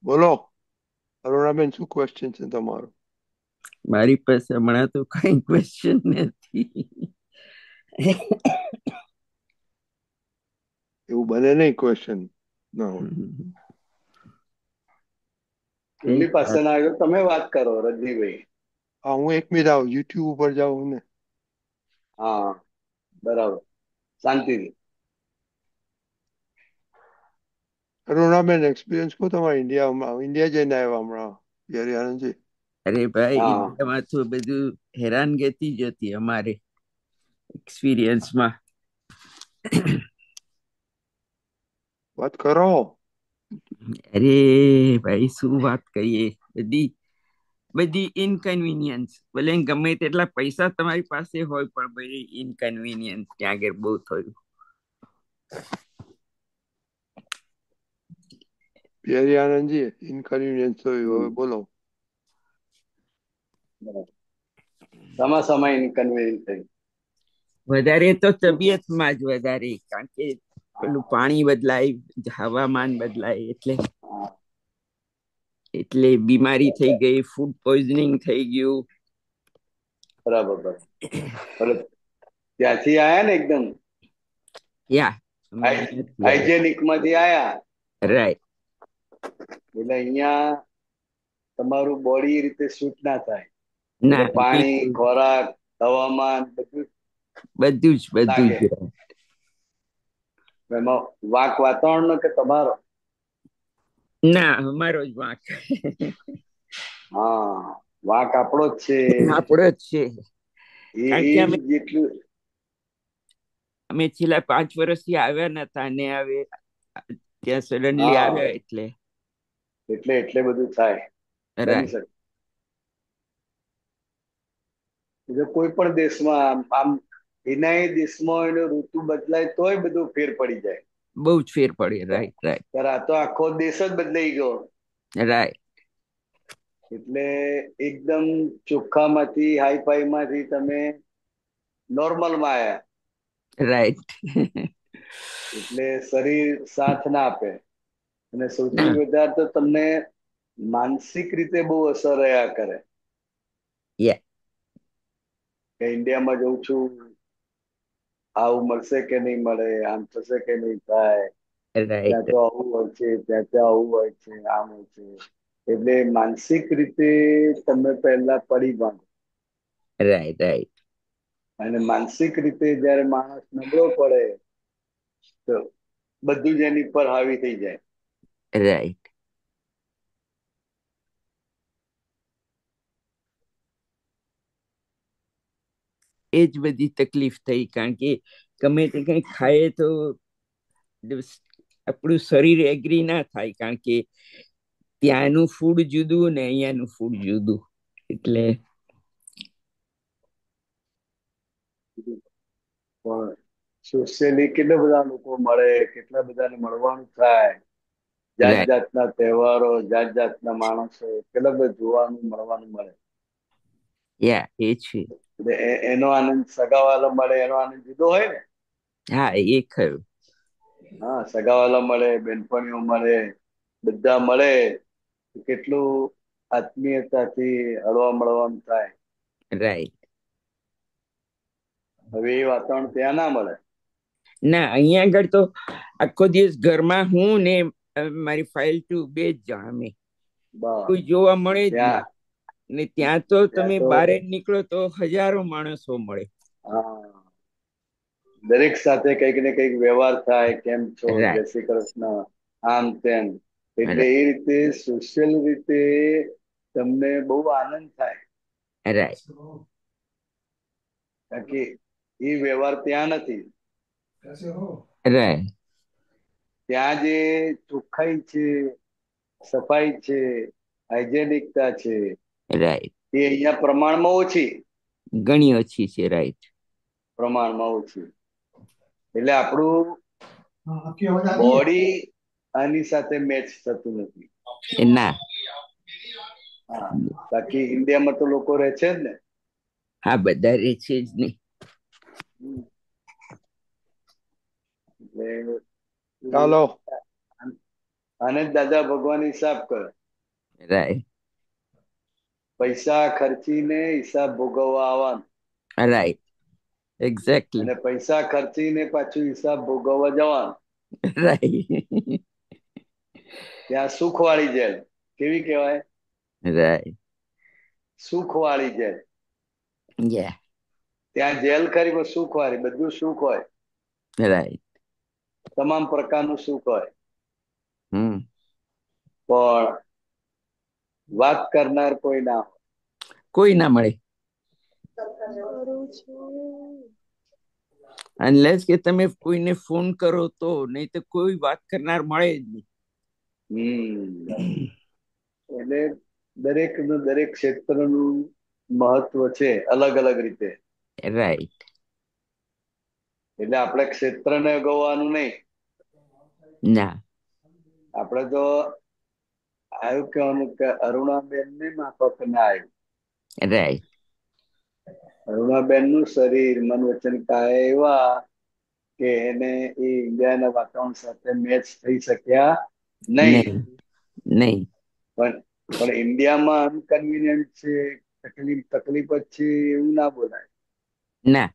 બોલો અરુણાબેન, શું ક્વેશ્ચન છે તમારો? મારી પાસે હમણાં તો કઈ ક્વેશ્ચન નથી. એવું બને નહીં ક્વેશ્ચન ના હોય. કઈ એમની પાસે ના આવ્યો, તમે વાત કરો રજનીભાઈ. હા, હું એક મિનિટ આવું, યુટ્યુબ ઉપર જાઉં ને. હા, બરાબર, શાંતિથી. અરુણાબેન, એક્સપિરિયન્સ કહો તમારા ઇન્ડિયામાં. ઇન્ડિયા જઈને આવ્યા હમણાં, યાર આનંદજી. અરે ભાઈ, હા, ઇન્ડિયામાં તો બધું હેરાનગતિ જ હતી અમારે એક્સપિરિયન્સમાં. વાત કરો. અરે ભાઈ, શું વાત કહીએ. બધી બધી ઇનકન્વીનિયન્સ. ભલે ગમે તેટલા પૈસા તમારી પાસે હોય, પણ બધી ઇનકન્વીનિયન્સ ત્યાં આગળ બહુ થયું. યાર આનંદજી, ઇનકન્વીનિયન્સ થયું, હમ, હવે બોલો. બરાબર. સમય ઇન્કન્વીનિયન્ટ થઈ. વધારે તો તબિયતમાં જ વધારે, કારણ કે પેલું હા, પાણી બદલાય, હવામાન બદલાય, એટલે હા, એટલે બીમારી થઈ ગઈ, ફૂડ પોઈઝનિંગ થઈ ગયું. બરાબર બરાબર. એટલે ત્યાંથી આયા ને એકદમ યા અમે અહીંયાથી આવ્યા. હાઇજેનિક માંથી આયા, રાઈટ. એટલે અહીંયા તમારું બોડી એ રીતે સૂટ ના થાય. એટલે ના, પાણી, બિલકુલ. ખોરાક, હવામાન બધું બધું લાગે. જ. એમાં વાક વાતાવરણ નો કે તમારો? ના, અમારો જ વાંક. હા, વાક આપણો જ છે. આપણો જ છે. કારણ એ કે અમે જેટલું અમે છેલ્લા 5 વર્ષથી આવ્યા નતા, ને હવે ત્યાં સડનલી હા, આવ્યા એટલે. એટલે બધું થાય. બની રાઈટ. શકે. જો કોઈ પણ દેશમાં આમ એના દેશમાં એનો ઋતુ બદલાય તોય બધું ફેર પડી જાય. બહુ જ ફેર પડે. Right, right. ત્યારે આ તો આખો દેશ જ બદલાઈ ગયો. રાઈટ. એટલે એકદમ ચોખ્ખામાંથી હાઈફાઈ માંથી તમે નોર્મલમાં આવ્યા. રાઈટ. એટલે શરીર સાથ ના આપે. અને સૌથી ના. વધારે તો તમને માનસિક રીતે બહુ અસર રહ્યા કરે. યા. કે ઇન્ડિયામાં જઉં છું, આવું મળશે કે નહીં મળે, આમ થશે કે નહીં થાય, ત્યાં રાઈટ. તો આવું હોય છે, ત્યાં તો આવું હોય છે, આમ હોય છે. એટલે માનસિક રીતે તમે પહેલા પડી બાંધો. રાઈટ. રાઈટ. અને માનસિક રીતે જયારે માણસ નબળો પડે તો બધું જ એની પર હાવી થઈ જાય. રાઈટ. એ જ બધી તકલીફ થઈ, કારણ કે ગમે તે કઈ ખાય તો આપણું શરીર એગ્રી ના થાય, કારણ કે ત્યાંનું ફૂડ જુદું ને અહીંયાનું ફૂડ જુદું. એટલે પણ સોશિયલી કેટલા બધા લોકો મળે, કેટલા બધાને મળવાનું થાય, જાત રાઈટ. જાતના તહેવારો, જાત જાતના માણસો, કેટલા બધા જોવાનું મળવાનું મળે. યા, એ છે. એટલે એનો આનંદ સગાવાલા મળે, એનો આનંદ જુદો હોય ને. હા, એ ખરું. હા, સગાવાલા મળે, બેનપણીઓ મળે, બધા મળે, કેટલું આત્મીયતાથી હળવા મળવાનું થાય. રાઈટ. હવે એ વાતાવરણ ત્યાં ના મળે. ના, અહીંયા આગળ તો આખો દિવસ ઘરમાં હું ને મારી ફાઇલ ટુ બે જ જણ અમે, બસ કોઈ જોવા મળે જ ત્યાં નહીં. ને ત્યાં તો ત્યાં તમે તો બારે નીકળો તો હજારો માણસો મળે. હા, દરેક સાથે કંઈક ને કંઈક વ્યવહાર થાય, કેમ છો, જય રાઈટ. શ્રી કૃષ્ણ, આમ તેમ. એટલે રાઈટ. એ રીતે સોશિયલ રીતે તમને બહુ આનંદ થાય. રાઈટ. કારણ કે એ વ્યવહાર ત્યાં નથી. રાઈટ. ત્યાં જે ચોખ્ખાઈ છે, સફાઈ છે, હાઇજેનિકતા છે, રાઈટ. એ અહીંયા પ્રમાણમાં ઓછી. ઘણી ઓછી છે. રાઈટ. પ્રમાણમાં ઓછી. એટલે આપણું બોડી આની સાથે મેચ થતું નથી. ના. હા, બાકી ઇન્ડિયામાં તો લોકો રહે છે જ ને. હા, બધા રે છે જ નહીં. હમ. એટલે ચાલો. આને દાદા ભગવાન હિસાબ કરે. રાઈટ પૈસા ખર્ચીને હિસાબ ભોગવવા આવવાનું, રાઈટ એક્ઝેક્ટલી અને પૈસા ખર્ચીને પાછું હિસાબ ભોગવવા જવાનું. રાઈટ ત્યાં સુખવાળી જેલ. કેવી કહેવાય? Right સુખવાળી jail. યા ત્યાં જેલ ખરી પણ સુખવાળી, બધું સુખ હોય, રાઈટ તમામ પ્રકારનું સુખ હોય, હમ પણ વાત કરનાર કોઈ ના હોય. કોઈ ના મળે કરું છું. અનલેસ કે તમે કોઈને ફોન કરો તો, નહીં તો કોઈ વાત કરનાર મળે જ નહીં. એટલે દરેકનું દરેક ક્ષેત્રનું મહત્વ છે અલગ અલગ રીતે. રાઈટ એટલે આપણે ક્ષેત્રને અગવવાનું નહીં. ના આપણે તો આવ્યું કહેવાનું કે અરુણાબેન ને માફક ના આવ્યું. રાઈટ અરુણાબેન નું શરીર મન વચન કાયા એવા કે એને એ ઇન્ડિયાના વાતાવરણ સાથે મેચ થઈ શક્યા નહીં. નહીં નહીં પણ ઇન્ડિયામાં અનકન્વિનિયન્ટ છે, તકલીફ જ છે એવું ના બોલાય. ના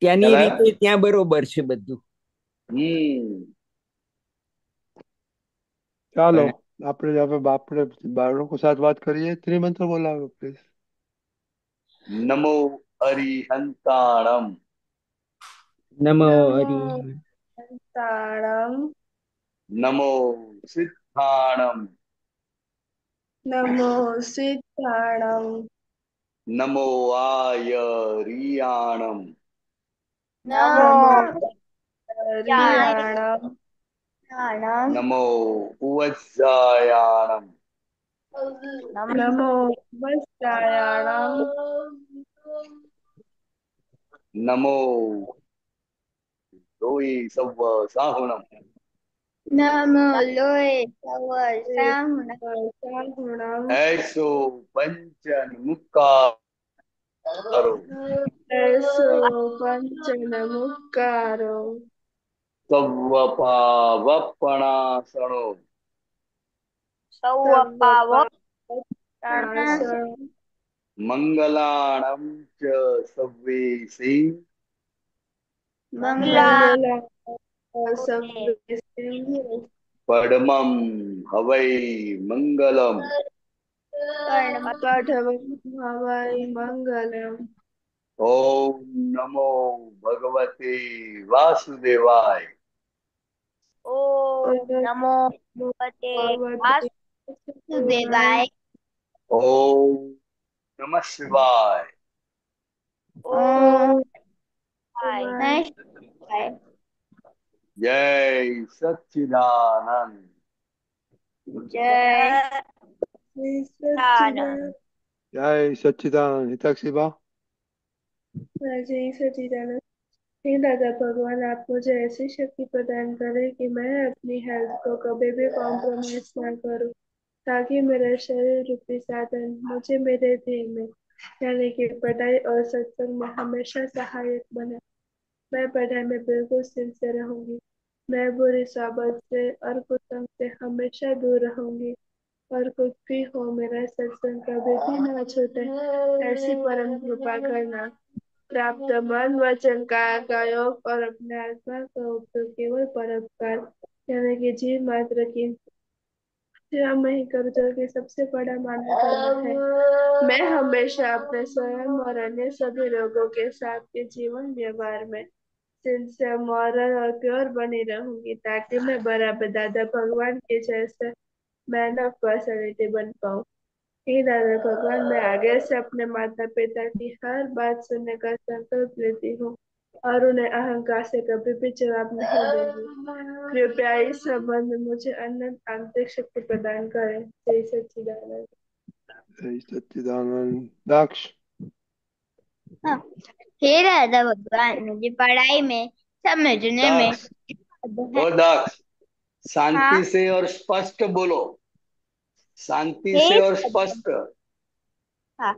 ત્યાંની રીતે ત્યાં બરોબર છે બધું. ચાલો આપણે હવે બાળકો સાથે વાત કરીએ. ત્રિમંત્ર બોલાવો પ્લીઝ. નમો અરિહંતાણમ. નમો તાળમ. નમો સિદ્ધાણમ. નમો સિદ્ધાણમ. નમો આયરિયાણમ. નમો રિયાણમ. નમો ઉવજ્જાયાણમ. નમો વસ્ત્રાયણમ. નમો લોહી સવ્વ સાહુણમ. નમો લોય સવ સાહુણમ. સાહુણમ. એસો પંચન મુક્કારો. એસો પંચન મુક્કારો. સવ્વ પાવપણાસણો. સૌ પાવ મંગલાણમ ચ સવ્વેસી. બંગલા પડમમ હવૈ મંગલમ. હવાઈ મંગલમ. ઓમ નમો ભગવતે વાસુદેવાય. ઓમ નમો ભગવતે વાસુદેવાય. ઓમ નમઃ શિવાય. ઓમ નમઃ શિવાય. જય સચ્ચિદાનંદ. જય સચ્ચિદાનંદ. જય સચ્ચિદાનંદ. હિતાક્ષીબા. जय सच्चिदानंद। हे दादा भगवान, आप मुझे ऐसी शक्ति प्रदान करें कि मैं अपनी हेल्थ को कभी भी कॉम्प्रोमाइज ना करूं, ताकि मेरा शरीर रूपी साधन मुझे मेरे ध्येय में यानी कि पढ़ाई और सत्संग में हमेशा सहायक बने। मैं पढ़ाई में बिल्कुल सिंसियर रहूंगी। मैं बुरी सोबत से और कुसंग से हमेशा दूर रहूंगी, और कुछ भी हो मेरा सत्संग कभी भी ना छूटे, ऐसी परम कृपा करना। प्राप्त मन वचन का योग और अपने आत्मा का उपयोग केवल परोपकार यानी कि जीव मात्र की सेवा में ही करूँ, जो कि सबसे बड़ा मानव धर्म है। मैं हमेशा अपने स्वयं और अन्य सभी लोगों के साथ के जीवन व्यवहार में सिंसियर, मॉरल और प्योर बनी रहूंगी, ताकि मैं बराबर दादा भगवान के जैसे मैन ऑफ पर्सनैलिटी बन पाऊँ। हे दादा भगवान, मैं आगे से अपने माता पिता की हर बात सुनने का संकल्प लेती हूँ और उन्हें अहंकार से कभी भी जवाब नहीं दूंगी। कृपया इस संबंध में मुझे अनंत आंतरिक शक्ति प्रदान करें। जय सच्चिदानंद। જય સચ્ચિદાનંદ. દાક્ષ. हाँ। हे राधा भगवान, मुझे पढ़ाई में समझने में दक्ष, ओ दक्ष, शांति हाँ। से और स्पष्ट बोलो। शांति हे से और स्पष्ट। हाँ।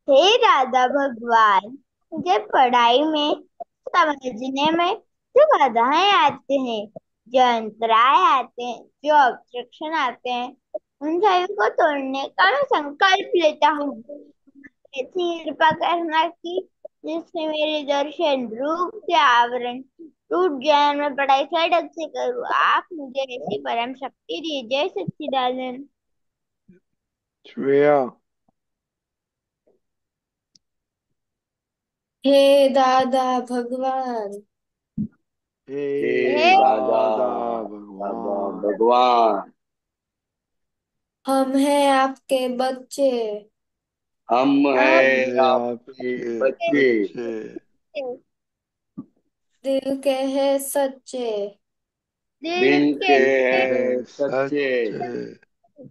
हे राधा भगवान, मुझे पढ़ाई में समझने में जो बाधाएं आती हैं जो अंतराय आते हैं, जो ऑब्स्ट्रक्शन आते हैं, उन सभी को तोड़ने का मैं संकल्प लेता हूँ। ऐसी कृपा करना कि जिससे मेरे दर्शन रूप से आवरण टूट जाए और मैं पढ़ाई सही ढंग से करूँ। आप मुझे ऐसी परम शक्ति दीजिए सच्चिदानंद। श्रेया। हे दादा भगवान, हे हे हे दादा दादा दादा भगवान, भगवान, हम हैं आपके बच्चे, हम हम हैं मैं आपके आपके बच्चे, बच्चे, दिल के हैं सच्चे, दिल दिल के के दिल के हैं सच्चे, सच्चे,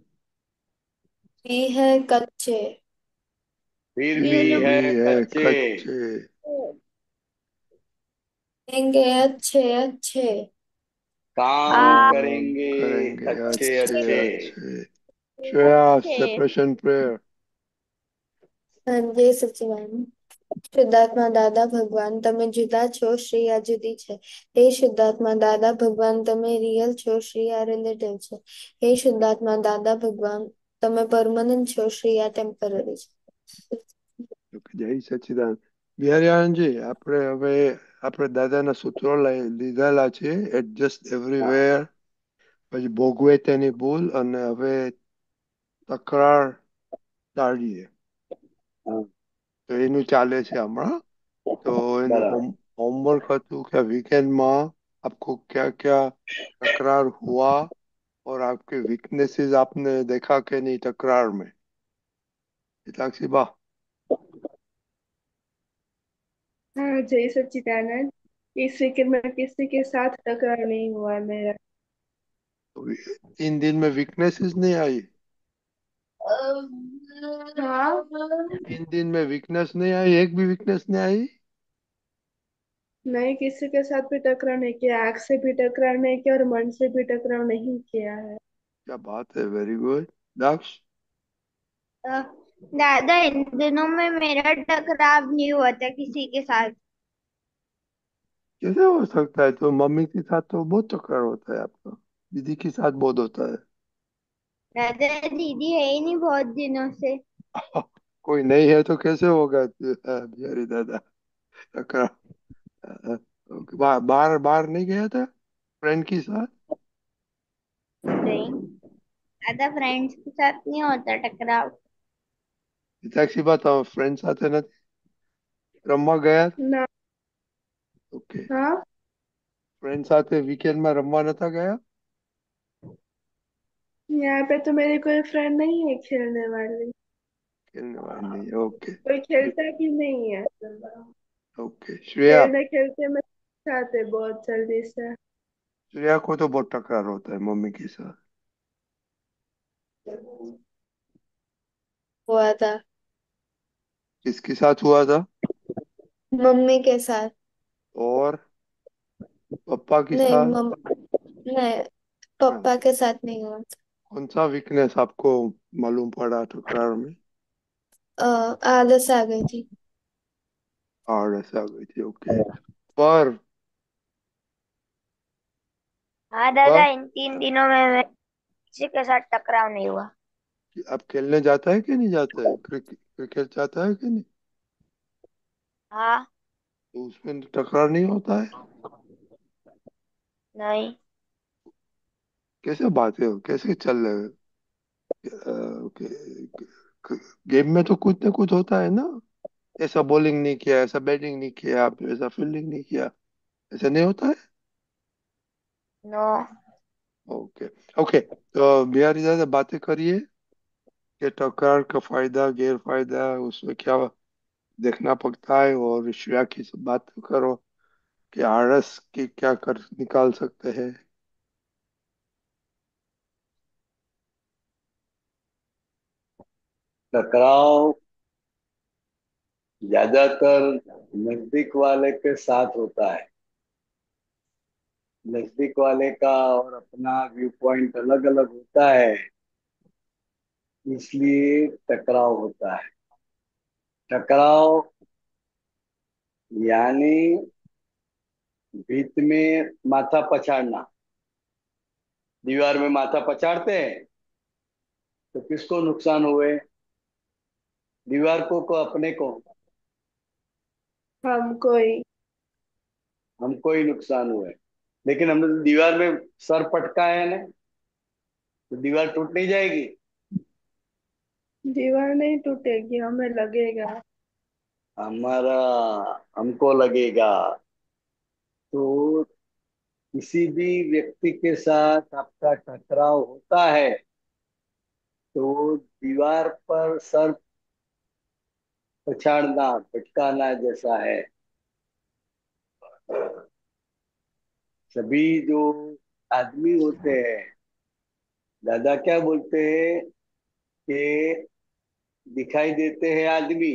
भी है कच्चे, फिर फिर भी दिल भी है है कच्चे, कच्चे, देंगे अच्छे अच्छे, काम काम काम करेंगे करेंगे अच्छे अच्छे अच्छे। अच्छे। श्रेया, अच्छे। Separation prayer. हाँ जय सच्चिदानंद। શુદ્ધાત્મા દાદા ભગવાન તમે જુદા છો, શ્રેયા જુદી છે. હે શુદ્ધાત્મા દાદા ભગવાન તમે રિયલ છો, શ્રેયા રિલેટિવ છે. હે શુદ્ધાત્મા દાદા ભગવાન તમે પરમનન્ટ છો, શ્રેયા ટેમ્પરરી છે. જય સચ્ચિદાનંદ. બિહારી આપણે હવે આપણે દાદાના સૂત્રો લીધેલા છે, એડજસ્ટ એવરીવેર, પછી ભોગવે તેની ભૂલ, અને હવે તકરાર ટાળીએ. હા, તો એનું ચાલે છે હમણાં. तो इन બરાબર. होमवर्क હતું कि वीकेंड में आपको क्या क्या तकरार हुआ और आपके वीकनेसेस आपने देखा कि नहीं तकरार में. मीनाक्षी बा. हाँ जय सच्चिदानंद। इस वीकेंड में किसी के साथ टकरार नहीं हुआ है मेरा। तो 3 दिन में वीकनेसेस नहीं आई. हाँ, 3 दिन में वीकनेस नहीं आई, एक भी वीकनेस नहीं आई. नहीं किसी के साथ भी टकरार नहीं किया, आँख से भी टकरार नहीं किया और मन से भी टकरार नहीं किया है। क्या बात है, वेरी गुड. दक्ष. अ, दादा इन दिनों में मेरा टकराव नहीं हुआ था किसी के साथ। कैसे हो सकता है, तो मम्मी के साथ तो बहुत तकरार होता है आपका, दीदी के साथ बहुत होता है. दादा दीदी है ही नहीं बहुत दिनों से। कोई नहीं है तो कैसे होगा बिहारी दादा तकरार. बाहर बाहर नहीं गया था फ्रेंड के साथ. नहीं, दादा फ्रेंड्स के साथ नहीं होता टकराव। મીનાક્ષી બા, તમે ફ્રેન્ડ સાથે નથી રમવા ગયા? ना। ઓકે. हाँ, ફ્રેન્ડ સાથે વીકેન્ડમાં રમવા નતા ગયા? यहाँ पे तो मेरी कोई फ्रेंड नहीं है खेलने वाली। खेलने वाली नहीं है, ओके. कोई खेलता भी नहीं है। ओके. श्रेया. खेलने खेलते में जाते बहुत जल्दी से। श्रेया को तो बहुत टकरार होता है मम्मी के साथ. हुआ था किसके साथ हुआ था? मम्मी के साथ। और पापा के नहीं साथ? नहीं, हाँ. पापा के साथ नहीं हुआ। कौन सा वीकनेस आपको मालूम पड़ा टकरार में? आलस आ गई थी। आलस आ गई थी, ओके. पर हाँ पर दादा इन 3 दिनों में किसी के साथ टकराव नहीं हुआ। आप खेलने जाता है कि नहीं जाता है, क्रिकेट क्रिकेट जाता है कि नहीं? हाँ। तो उसमें टकरार नहीं होता है? नहीं। कैसे बातें हो, कैसे चल रहे हो? गेम में तो कुछ ना कुछ होता है ना. ऐसा बॉलिंग नहीं किया, ऐसा बैटिंग नहीं किया, आपने ऐसा फील्डिंग नहीं किया, ऐसा नहीं होता है. नो। ओके. ओके, तो बिहारी दादा बातें करिए कि टक्कर का फायदा गैर फायदा उसमें क्या देखना पड़ता है, और श्रेया की से बात करो कि आरएस की क्या कर निकाल सकते हैं. टकराव ज्यादातर नजदीक वाले के साथ होता है। नजदीक वाले का और अपना व्यू पॉइंट अलग अलग होता है, इसलिए टकराव होता है। टकराव यानी भीत में माथा पछाड़ना। दीवार में माथा पछाड़ते हैं तो किसको नुकसान हुए? दीवार को अपने को? हमको ही। हमको ही नुकसान हुए। लेकिन हमने तो दीवार में सर पटका है ना, तो दीवार टूट नहीं जाएगी? दीवार नहीं टूटेगी, हमें लगेगा। हमारा हमको लगेगा। तो किसी भी व्यक्ति के साथ आपका टकराव होता है तो दीवार पर सर पछाड़ना, पटकाना जैसा है। सभी जो आदमी होते हैं, दादा क्या बोलते हैं कि दिखाई देते हैं आदमी,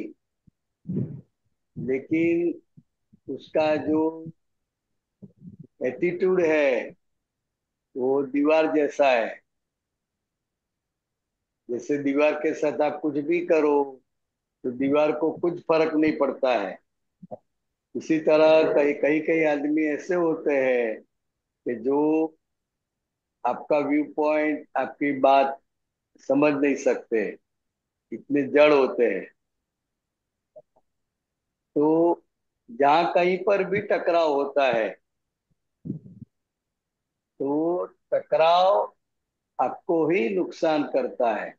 लेकिन उसका जो एटीट्यूड है वो दीवार जैसा है। जैसे दीवार के साथ आप कुछ भी करो तो दीवार को कुछ फर्क नहीं पड़ता है। इसी तरह कई कई कई आदमी ऐसे होते हैं कि जो आपका व्यू पॉइंट, आपकी बात समझ नहीं सकते, इतने जड़ होते हैं। तो जहाँ कहीं पर भी टकराव होता है तो टकराव आपको ही नुकसान करता है।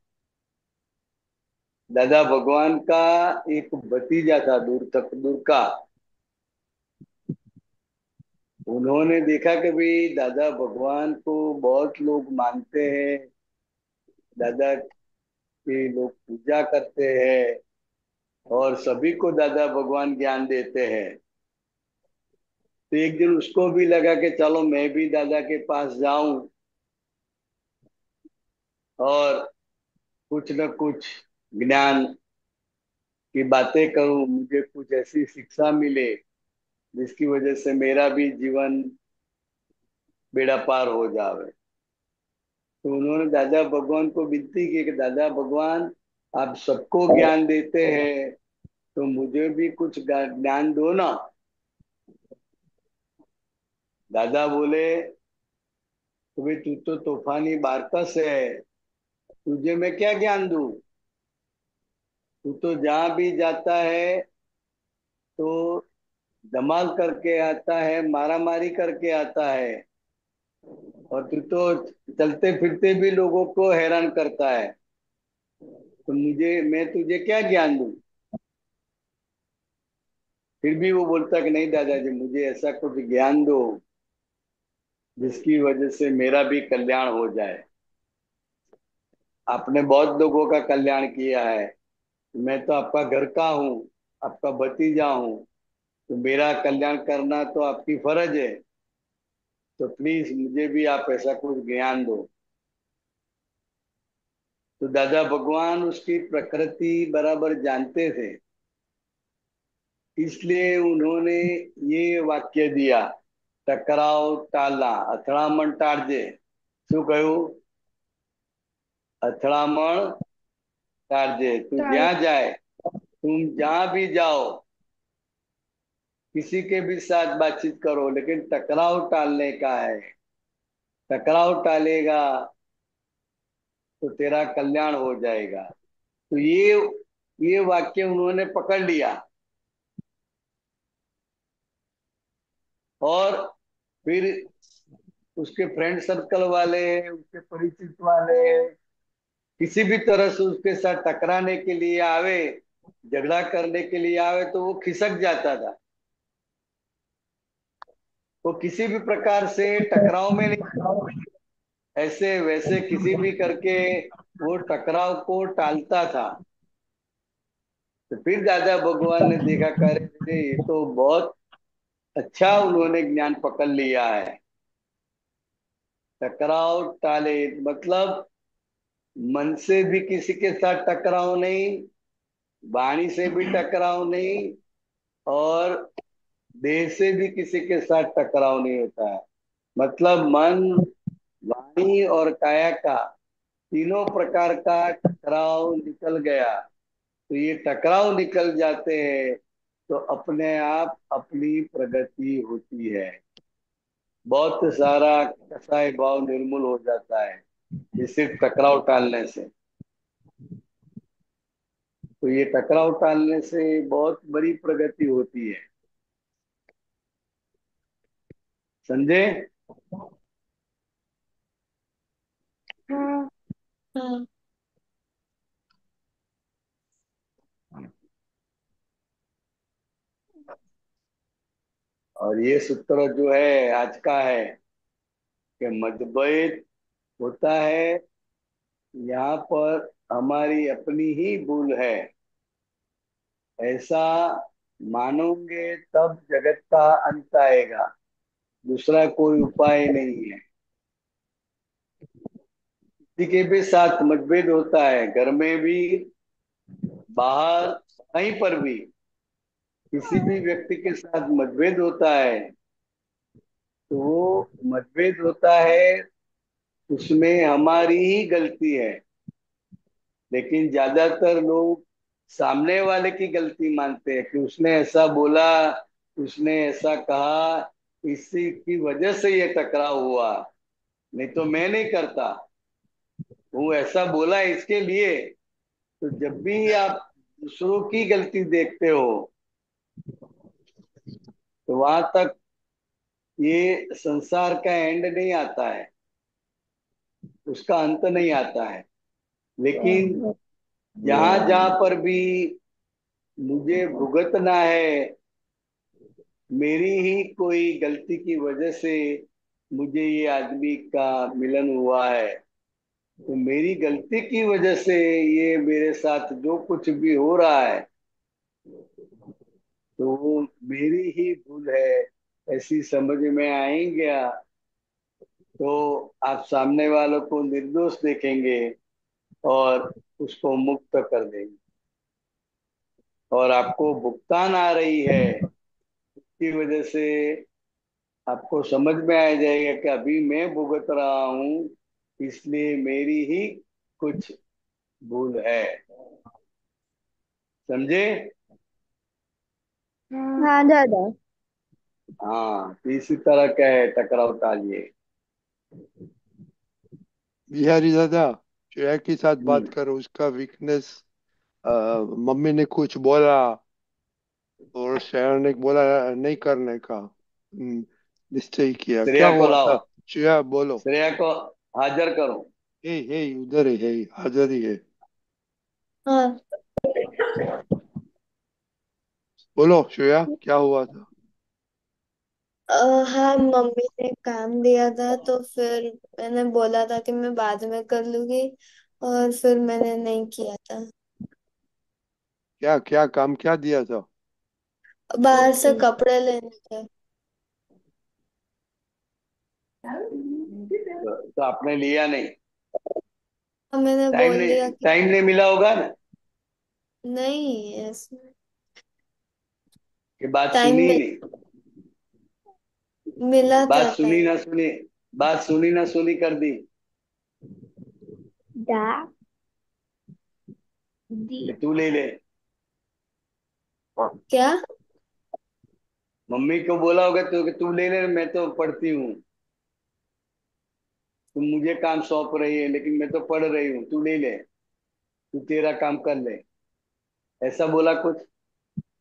दादा भगवान का एक भतीजा था, दूर तक दूर का। उन्होंने देखा कि भाई दादा भगवान को बहुत लोग मानते हैं, दादा के लोग पूजा करते हैं और सभी को दादा भगवान ज्ञान देते हैं। तो एक दिन उसको भी लगा कि चलो मैं भी दादा के पास जाऊं और कुछ न कुछ ज्ञान की बातें करूं, मुझे कुछ ऐसी शिक्षा मिले जिसकी वजह से मेरा भी जीवन बेड़ा पार हो जावे। तो उन्होंने दादा भगवान को विनती की कि दादा भगवान, आप सबको ज्ञान देते हैं तो मुझे भी कुछ ज्ञान दो ना। दादा बोले, तो भाई तू तो तूफानी बारकस है, तुझे मैं क्या ज्ञान दूं? तू तो जहां भी जाता है तो धमाल करके आता है, मारा मारी करके आता है, और तू तो चलते फिरते भी लोगों को हैरान करता है। तो मैं तुझे क्या ज्ञान दूं? फिर भी वो बोलता कि नहीं दादाजी, मुझे ऐसा कुछ ज्ञान दो जिसकी वजह से मेरा भी कल्याण हो जाए। आपने बहुत लोगों का कल्याण किया है, मैं तो आपका घर का हूँ, आपका भतीजा हूँ, तो मेरा कल्याण करना तो आपकी फर्ज है। तो प्लीज मुझे भी आप ऐसा कुछ ज्ञान दो। तो दादा भगवान उसकी प्रकृति बराबर जानते थे, इसलिए उन्होंने ये वाक्य दिया, टकराव टाला અથડામણ ટાળજે। શું કહ્યું? અથડામણ ટાળજે। तू टाल। जहाँ जाए, तुम जहाँ भी जाओ, किसी के भी साथ बातचीत करो, लेकिन टकराव टालने का है। टकराव टालेगा तो तेरा कल्याण हो जाएगा। तो ये वाक्य उन्होंने पकड़ लिया और फिर उसके फ्रेंड सर्कल वाले, उसके परिचित वाले किसी भी तरह से उसके साथ टकराने के लिए आवे, झगड़ा करने के लिए आवे, तो वो खिसक जाता था। वो किसी भी प्रकार से टकराव में नहीं, ऐसे वैसे किसी भी करके वो टकराव को टालता था। तो फिर दादा भगवान ने देखा, करे ये तो बहुत अच्छा उन्होंने ज्ञान पकड़ लिया है। टकराव टाले मतलब मन से भी किसी के साथ टकराव नहीं, वाणी से भी टकराव नहीं, और देह से भी किसी के साथ टकराव नहीं होता है। मतलब मन, वाणी और काया का तीनों प्रकार का टकराव निकल गया। तो ये टकराव निकल जाते हैं तो अपने आप अपनी प्रगति होती है। बहुत सारा कसाई भाव निर्मूल हो जाता है ये सिर्फ टकराव टालने से। तो ये टकराव टालने से बहुत बड़ी प्रगति होती है, समझे? हाँ। हाँ। और ये सूत्र जो है आज का है कि मतभेद होता है, यहाँ पर हमारी अपनी ही भूल है, ऐसा मानोगे तब जगत का अंत आएगा। दूसरा कोई उपाय नहीं है। किसी के भी साथ मतभेद होता है, घर में भी, बाहर, कहीं पर भी किसी भी व्यक्ति के साथ मतभेद होता है, तो वो मतभेद होता है, उसमें हमारी ही गलती है। लेकिन ज्यादातर लोग सामने वाले की गलती मानते हैं कि उसने ऐसा बोला, उसने ऐसा कहा, इसी की वजह से ये टकराव हुआ, नहीं तो मैं नहीं करता, वो ऐसा बोला इसके लिए। तो जब भी आप दूसरों की गलती देखते हो, तो वहां तक ये संसार का एंड नहीं आता है, उसका अंत नहीं आता है। लेकिन जहां जहां पर भी मुझे भुगतना है, मेरी ही कोई गलती की वजह से मुझे ये आदमी का मिलन हुआ है, तो मेरी गलती की वजह से ये मेरे साथ जो कुछ भी हो रहा है, तो वो मेरी ही भूल है, ऐसी समझ में आएंगे तो आप सामने वालों को निर्दोष देखेंगे और उसको मुक्त कर देंगे। और आपको भुगतान आ रही है, इसकी वजह से आपको समझ में आ जाएगा कि अभी मैं भुगत रहा हूँ, इसलिए मेरी ही कुछ भूल है, समझे? हाँ दादा। हाँ, तो इसी तरह का है टकराव टालिए। बिहारी दादा, श्रेया के साथ बात हम्म। करो, उसका वीकनेस। मम्मी ने कुछ बोला और श्रेया ने बोला नहीं करने का, निश्चय किया, क्या श्रेया को हुआ लाओ, था? श्रेया बोलो। श्रेया को हाजिर करो। हे उधर है, हाजिर ही है। हाँ। बोलो श्रेया, क्या हुआ था? हाँ, मम्मी ने काम दिया था तो फिर मैंने बोला था कि मैं बाद में कर लूंगी, और फिर मैंने नहीं किया था। क्या क्या काम क्या दिया था? बाहर से कपड़े लेने थे। तो आपने लिया नहीं? मैंने बोल दिया कि टाइम नहीं मिला होगा ना, नहीं, ऐसे कि बात टाइम सुनी ही में नहीं? मिला बात था सुनी टाइम। ना सुनी, बात सुनी ना सुनी कर दी दा कि दी तू ले ले। क्या? मम्मी को बोला होगा तो कि तू ले ले, मैं तो पढ़ती हूँ, तुम मुझे काम सौंप रही है लेकिन मैं तो पढ़ रही हूँ, तू ले ले, तू तेरा काम कर ले, ऐसा बोला कुछ?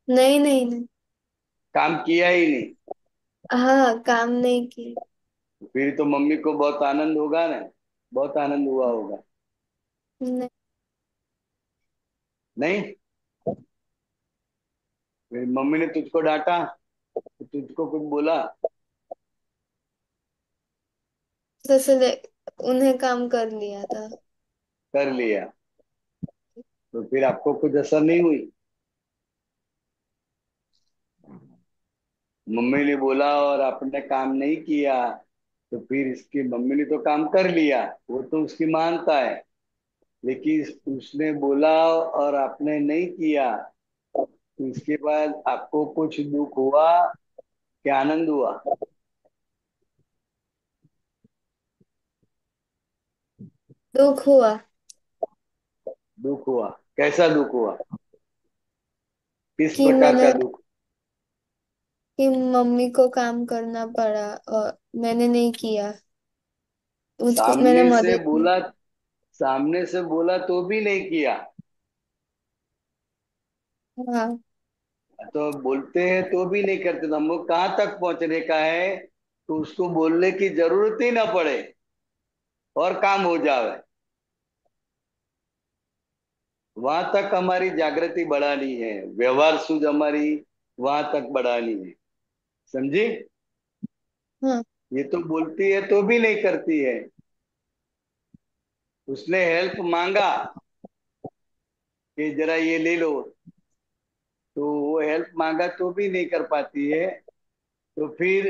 नहीं नहीं नहीं। काम किया ही नहीं? हाँ, काम नहीं किया। फिर तो मम्मी को बहुत आनंद होगा ना, बहुत आनंद हुआ होगा। नहीं। नहीं? फिर मम्मी ने तुझको डांटा तो तुझको कुछ बोला? तो फिर उन्हें काम कर लिया था। कर लिया तो फिर आपको कुछ असर नहीं हुई? मम्मी ने बोला और आपने काम नहीं किया, तो फिर इसकी मम्मी ने तो काम कर लिया, वो तो उसकी मानता है, लेकिन उसने बोला और आपने नहीं किया, तो इसके बाद आपको कुछ दुख हुआ कि आनंद हुआ? दुख हुआ। दुख हुआ। कैसा दुख हुआ? किस कि प्रकार मैंने का दुख? कि मम्मी को काम करना पड़ा और मैंने नहीं किया। उसको मैंने सामने से मदद की। बोला, सामने से बोला तो भी नहीं किया। हाँ। तो बोलते हैं तो भी नहीं करते, तो हमको कहाँ तक पहुंचने का है, तो उसको बोलने की जरूरत ही ना पड़े और काम हो जावे। वहां तक हमारी जागृति बढ़ानी है, व्यवहार सूझ हमारी वहां तक बढ़ानी है। समझी? हाँ। ये तो बोलती है तो भी नहीं करती है। उसने हेल्प मांगा कि जरा ये ले लो, तो वो हेल्प मांगा तो भी नहीं कर पाती है। तो फिर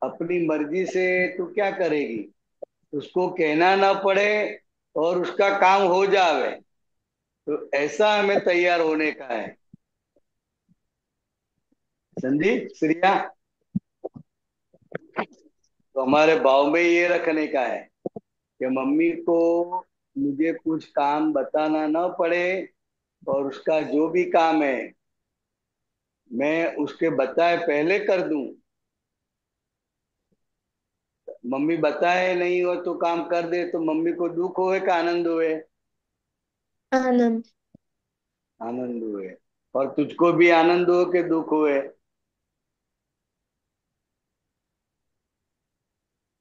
अपनी मर्जी से तो क्या करेगी? उसको कहना ना पड़े और उसका काम हो जावे, तो ऐसा हमें तैयार होने का है। समझी श्रिया? तो हमारे भाव में ये रखने का है कि मम्मी को मुझे कुछ काम बताना ना पड़े, और उसका जो भी काम है मैं उसके बताए पहले कर दूं। मम्मी बताए नहीं हो तो काम कर दे, तो मम्मी को दुख होए का आनंद होए? आनंद। आनंद हुए। और तुझको भी आनंद हो कि दुख हुए?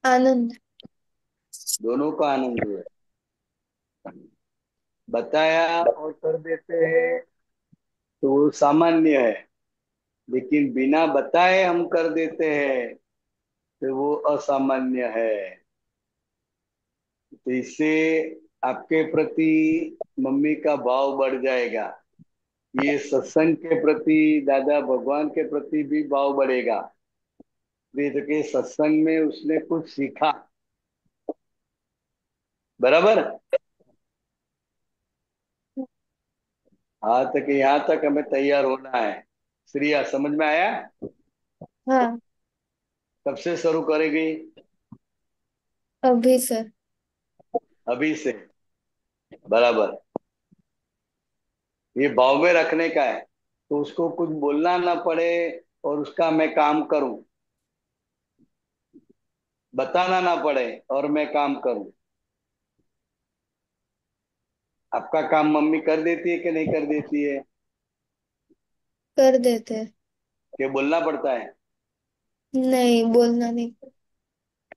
आनंद। दोनों को आनंद हुए। बताया और कर देते हैं तो वो सामान्य है, लेकिन बिना बताए हम कर देते हैं तो वो असामान्य है। तो इससे आपके प्रति मम्मी का भाव बढ़ जाएगा। ये सत्संग के प्रति, दादा भगवान के प्रति भी भाव बढ़ेगा। वेद के सत्संग में उसने कुछ सीखा। बराबर? हाँ, तक यहाँ तक हमें तैयार होना है। श्रिया समझ में आया? हाँ। कब से शुरू करेगी? अभी सर। अभी से। बराबर। ये भाव में रखने का है, तो उसको कुछ बोलना ना पड़े और उसका मैं काम करूं, बताना ना पड़े और मैं काम करूं। आपका काम मम्मी कर देती है कि नहीं कर देती है? कर देते। कि बोलना पड़ता है? नहीं, बोलना नहीं।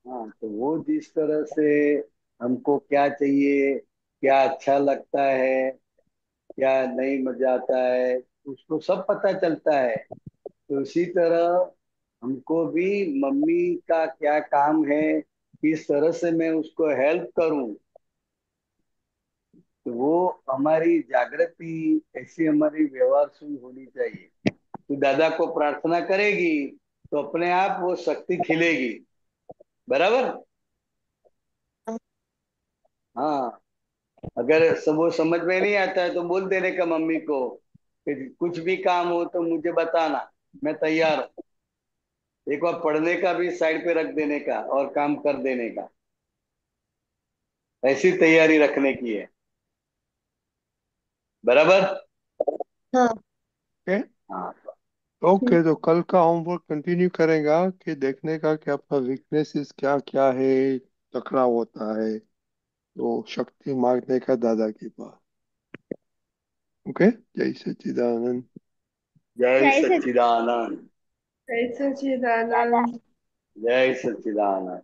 हाँ, तो वो जिस तरह से हमको क्या चाहिए, क्या अच्छा लगता है, क्या नहीं मजा आता है, उसको सब पता चलता है। तो उसी तरह हमको भी मम्मी का क्या काम है, किस तरह से मैं उसको हेल्प करूं, तो वो हमारी जागृति ऐसी हमारी व्यवहार शुरू होनी चाहिए। तो दादा को प्रार्थना करेगी तो अपने आप वो शक्ति खिलेगी। बराबर? हाँ। अगर सब वो समझ में नहीं आता है तो बोल देने का मम्मी को कि कुछ भी काम हो तो मुझे बताना, मैं तैयार हूँ। एक बार पढ़ने का भी साइड पे रख देने का और काम कर देने का, ऐसी तैयारी रखने की है। बराबर? हाँ। ओके। हाँ। ओके, तो कल का होमवर्क कंटिन्यू करेगा कि देखने का कि आपका वीकनेसेस क्या क्या है, टकराव होता है, तो शक्ति मांगने का दादा के पास। ओके। जय सच्चिदानंद। जय जय सच्चिदानंद सच्चिदानंद। जय दादा। सच्चिदानंद। जय सच्चिदानंद।